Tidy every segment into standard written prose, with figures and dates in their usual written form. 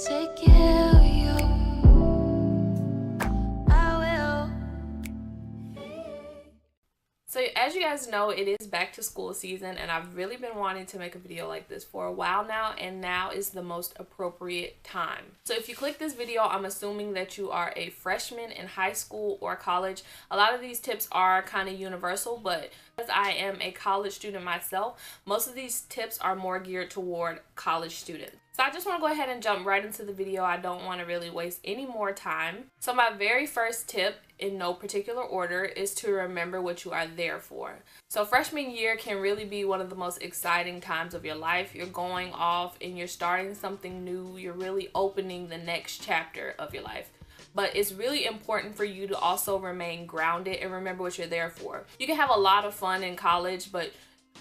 Take care of you. I will. So as you guys know, it is back to school season, and I've really been wanting to make a video like this for a while now, and now is the most appropriate time. So if you click this video, I'm assuming that you are a freshman in high school or college. A lot of these tips are kind of universal, but as I am a college student myself, most of these tips are more geared toward college students. So I just want to go ahead and jump right into the video. I don't want to really waste any more time. So my very first tip, in no particular order, is to remember what you are there for. So freshman year can really be one of the most exciting times of your life. You're going off and you're starting something new. You're really opening the next chapter of your life. But it's really important for you to also remain grounded and remember what you're there for. You can have a lot of fun in college, but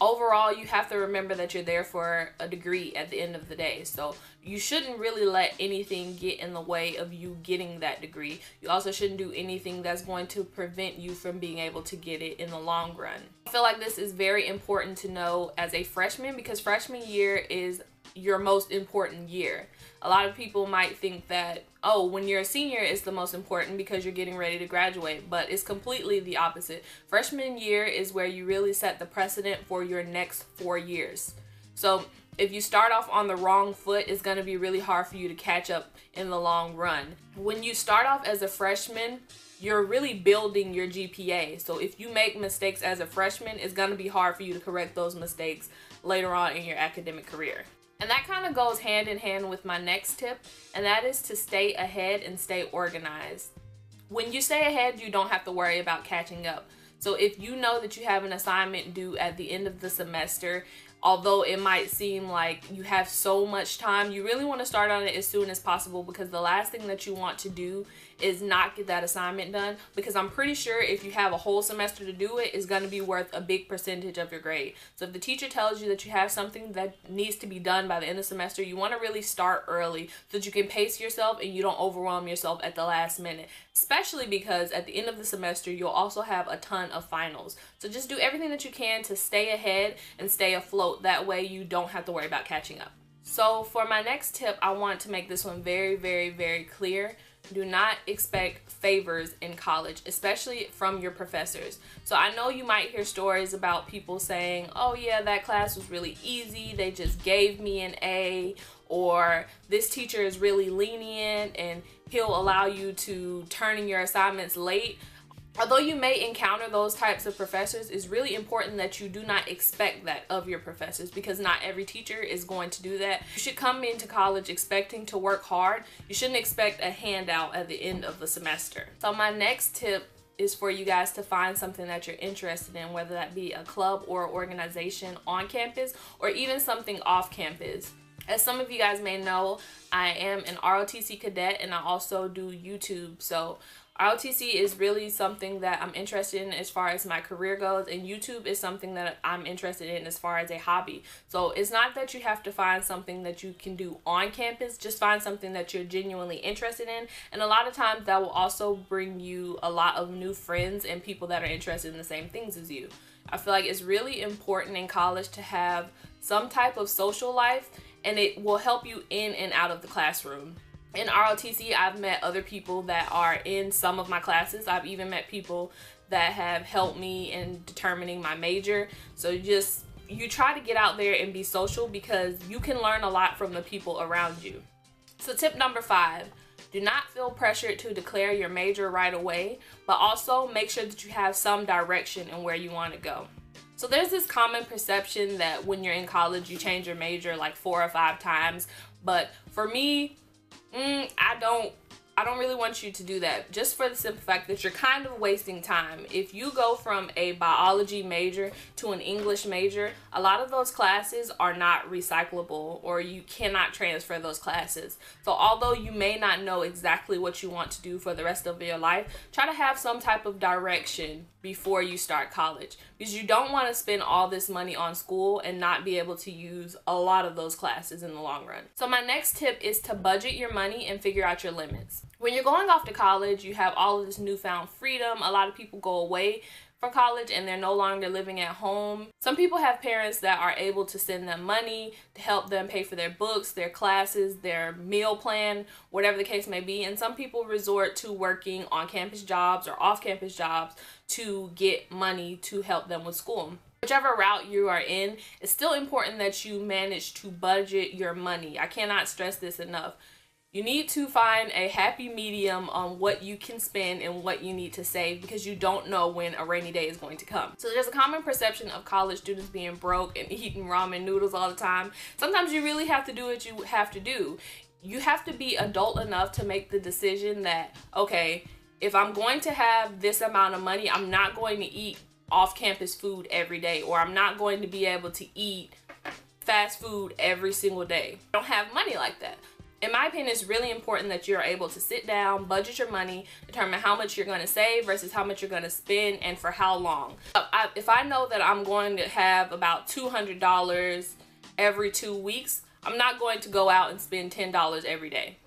overall, you have to remember that you're there for a degree at the end of the day. So you shouldn't really let anything get in the way of you getting that degree. You also shouldn't do anything that's going to prevent you from being able to get it in the long run. I feel like this is very important to know as a freshman, because freshman year is your most important year. A lot of people might think that, oh, when you're a senior, it's the most important because you're getting ready to graduate, but it's completely the opposite. Freshman year is where you really set the precedent for your next 4 years. So if you start off on the wrong foot, it's going to be really hard for you to catch up in the long run. When you start off as a freshman, you're really building your GPA. So if you make mistakes as a freshman, it's going to be hard for you to correct those mistakes later on in your academic career. And that kind of goes hand in hand with my next tip, and that is to stay ahead and stay organized. When you stay ahead, you don't have to worry about catching up. So if you know that you have an assignment due at the end of the semester, although it might seem like you have so much time, you really want to start on it as soon as possible, because the last thing that you want to do is not get that assignment done, because I'm pretty sure if you have a whole semester to do it, it's going to be worth a big percentage of your grade. So if the teacher tells you that you have something that needs to be done by the end of the semester, you want to really start early so that you can pace yourself and you don't overwhelm yourself at the last minute, especially because at the end of the semester, you'll also have a ton of finals. So just do everything that you can to stay ahead and stay afloat. That way you don't have to worry about catching up. So for my next tip, I want to make this one very, very, very clear. Do not expect favors in college, especially from your professors. So I know you might hear stories about people saying, oh yeah, that class was really easy, they just gave me an A, or this teacher is really lenient and he'll allow you to turn in your assignments late. Although you may encounter those types of professors, it's really important that you do not expect that of your professors, because not every teacher is going to do that. You should come into college expecting to work hard. You shouldn't expect a handout at the end of the semester. So my next tip is for you guys to find something that you're interested in, whether that be a club or organization on campus or even something off campus. As some of you guys may know, I am an ROTC cadet and I also do YouTube. So ROTC is really something that I'm interested in as far as my career goes, and YouTube is something that I'm interested in as far as a hobby. So it's not that you have to find something that you can do on campus, just find something that you're genuinely interested in, and a lot of times that will also bring you a lot of new friends and people that are interested in the same things as you. I feel like it's really important in college to have some type of social life, and it will help you in and out of the classroom. In ROTC, I've met other people that are in some of my classes. I've even met people that have helped me in determining my major. So you try to get out there and be social, because you can learn a lot from the people around you. So tip number 5, do not feel pressured to declare your major right away, but also make sure that you have some direction in where you want to go. So there's this common perception that when you're in college, you change your major like 4 or 5 times. But for me, I don't really want you to do that, just for the simple fact that you're kind of wasting time. If you go from a biology major to an English major, a lot of those classes are not recyclable, or you cannot transfer those classes. So although you may not know exactly what you want to do for the rest of your life, try to have some type of direction before you start college, because you don't want to spend all this money on school and not be able to use a lot of those classes in the long run. So my next tip is to budget your money and figure out your limits. When you're going off to college, you have all of this newfound freedom. A lot of people go away for college and they're no longer living at home. Some people have parents that are able to send them money to help them pay for their books, their classes, their meal plan, whatever the case may be. And some people resort to working on campus jobs or off-campus jobs to get money to help them with school. Whichever route you are in, it's still important that you manage to budget your money. I cannot stress this enough. You need to find a happy medium on what you can spend and what you need to save, because you don't know when a rainy day is going to come. So there's a common perception of college students being broke and eating ramen noodles all the time. Sometimes you really have to do what you have to do. You have to be adult enough to make the decision that, okay, if I'm going to have this amount of money, I'm not going to eat off-campus food every day, or I'm not going to be able to eat fast food every single day. I don't have money like that. In my opinion, it's really important that you're able to sit down, budget your money, determine how much you're going to save versus how much you're going to spend and for how long. If I know that I'm going to have about $200 every 2 weeks, I'm not going to go out and spend $10 every day.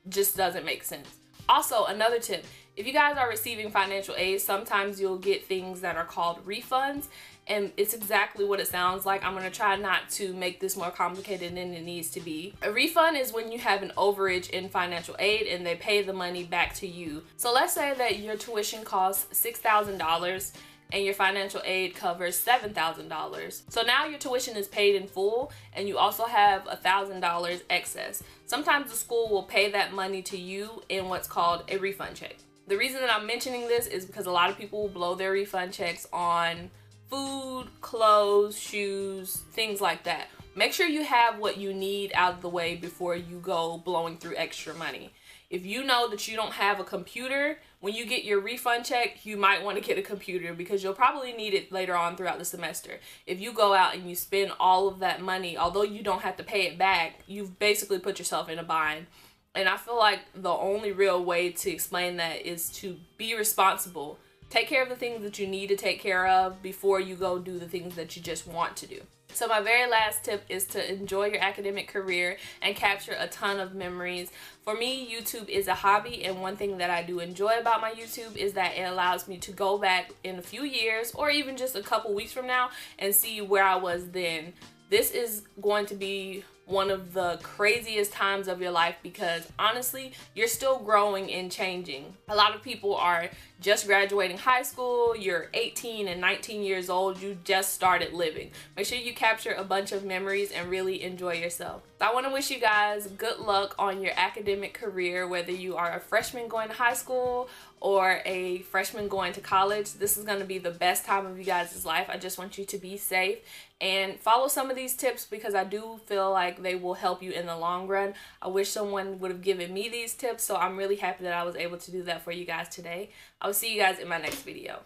Just doesn't make sense. Also, another tip, if you guys are receiving financial aid, sometimes you'll get things that are called refunds, and it's exactly what it sounds like. I'm gonna try not to make this more complicated than it needs to be. A refund is when you have an overage in financial aid and they pay the money back to you. So let's say that your tuition costs $6,000 and your financial aid covers $7,000. So now your tuition is paid in full and you also have $1,000 excess. Sometimes the school will pay that money to you in what's called a refund check. The reason that I'm mentioning this is because a lot of people will blow their refund checks on food, clothes, shoes, things like that. Make sure you have what you need out of the way before you go blowing through extra money. If you know that you don't have a computer, when you get your refund check, you might want to get a computer because you'll probably need it later on throughout the semester. If you go out and you spend all of that money, although you don't have to pay it back, you've basically put yourself in a bind. And I feel like the only real way to explain that is to be responsible. Take care of the things that you need to take care of before you go do the things that you just want to do. So my very last tip is to enjoy your academic career and capture a ton of memories. For me, YouTube is a hobby, and one thing that I do enjoy about my YouTube is that it allows me to go back in a few years or even just a couple weeks from now and see where I was then. This is going to be one of the craziest times of your life because honestly, you're still growing and changing. A lot of people are just graduating high school, you're 18 and 19 years old, you just started living. Make sure you capture a bunch of memories and really enjoy yourself. So I want to wish you guys good luck on your academic career, whether you are a freshman going to high school or a freshman going to college. This is going to be the best time of you guys' life. I just want you to be safe and follow some of these tips because I do feel like they will help you in the long run. I wish someone would have given me these tips, so I'm really happy that I was able to do that for you guys today. I will see you guys in my next video.